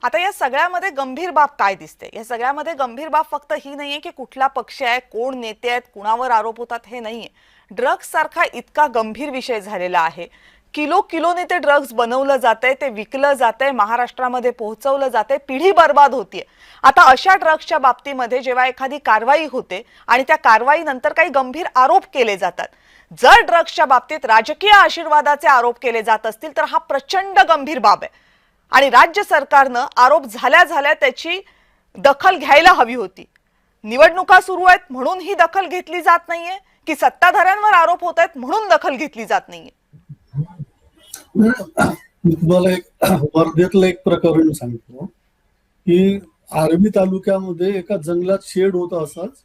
आता या सगळ्यामध्ये गंभीर बाब काय दिसते? या सगळ्यामध्ये गंभीर बाब फक्त ही नाहीये की कुठला पक्ष आहे, कोण नेते आहेत, कुणावर आरोप होतात हे नाहीये. ड्रग्स सारखा इतका गंभीर विषय झालेला आहे. किलो किलोने ते ड्रग्स बनवलं जातंय, ते विकलं जातंय, महाराष्ट्रामध्ये पोहोचवलं जातंय, पिढी बर्बाद होतीये. आता अशा ड्रग्सच्या बाबतीमध्ये जेव्हा एखादी कारवाई होते आणि त्या कारवाईनंतर काही गंभीर आरोप केले जातात, जर ड्रग्सच्या बाबतीत राजकीय आशीर्वादाचे आरोप केले जात असतील तर हा प्रचंड गंभीर बाब आहे. आणि राज्य सरकारनं आरोप झाल्या झाल्या त्याची दखल घ्यायला हवी होती. निवडणुका सुरू आहेत म्हणून ही दखल घेतली जात नाहीये की सत्ताधाऱ्यांवर आरोप होत आहेत म्हणून दखल घेतली जात नाहीये? मी तुम्हाला एक वर्धेतलं एक प्रकरण सांगतो की आर्मी तालुक्यामध्ये एका जंगलात शेड होता असाच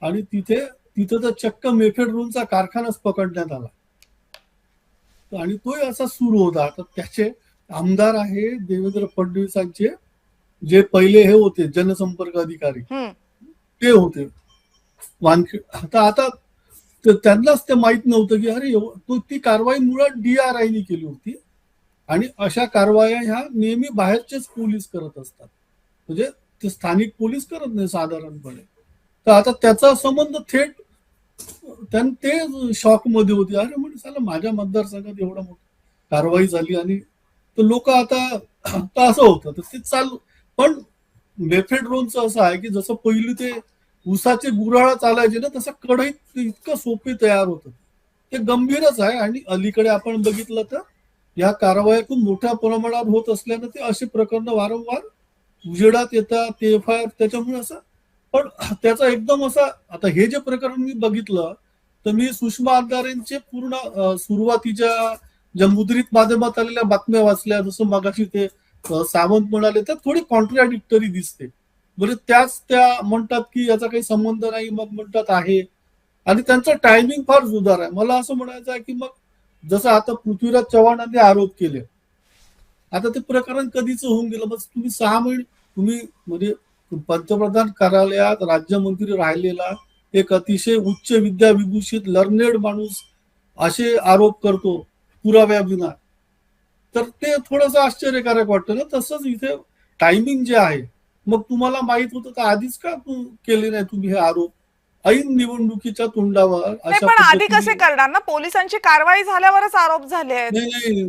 आणि तिथं तर चक्क मेफेड्रोनचा कारखानाच पकडण्यात आला आणि तो असा सुरू होता. तर त्याचे आमदार आहे देवेंद्र फडणवीसांचे जे पहिले हे होते जनसंपर्क अधिकारी ते होते वानखेड. आता त्यांनाच ते माहित नव्हतं की अरे ती कारवाई मुळात DRI केली होती आणि अशा कारवाया ह्या नेहमी बाहेरचेच पोलीस करत असतात, म्हणजे ते स्थानिक पोलीस करत नाही साधारणपणे. तर आता त्याचा संबंध थेट ते शॉक मध्ये होते. अरे म्हणजे साला माझ्या मतदारसंघात एवढा मोठी कारवाई झाली आणि तर लोक आता असं होतं तर ते चालू. पण मेफेड्रोनचं असं आहे की जसं पहिली ते ऊसाचे गुऱ्हाळ चालायचे ना तसं कढईत इतकं सोपे तयार होतं. ते गंभीरच आहे आणि अलीकडे आपण बघितलं तर या कारवाया खूप मोठ्या प्रमाणात होत असल्यानं ते असे प्रकरण वारंवार उजेडात येतात. ते FIR त्याच्यामुळे असं. पण त्याचा एकदम असा आता हे जे प्रकरण मी बघितलं तर मी सुषमा अंधारेंचे पूर्ण सुरुवातीच्या ज्या मुद्रित माध्यमात आलेल्या बातम्या वाचल्या, जसं मगाशी ते सावंत म्हणाले तर थोडी कॉन्ट्राडिक्टरी दिसते. म्हणजे त्या म्हणतात की याचा काही संबंध नाही, मग म्हणतात आहे. आणि त्यांचं टायमिंग फार जुदार आहे. मला असं म्हणायचं आहे की मग जसं आता पृथ्वीराज चव्हाणांनी आरोप केले, आता ते प्रकरण कधीच होऊन गेलं. बस तुम्ही 6 महिने तुम्ही म्हणजे पंतप्रधान कार्यालयात राज्यमंत्री राहिलेला एक अतिशय उच्च विद्याविभूषित लर्नेड माणूस असे आरोप करतो पुराव्याविना, तर ते थोडंसं आश्चर्यकारक वाटतं ना. तसंच इथे टायमिंग जे आहे, मग तुम्हाला माहित होतं तर आधीच का केले नाही तुम्ही हे आरोप ऐन निवडणुकीच्या तोंडावर? पण आधी कसे करणार ना, पोलिसांची कारवाई झाल्यावरच आरोप झाले आहेत. नाही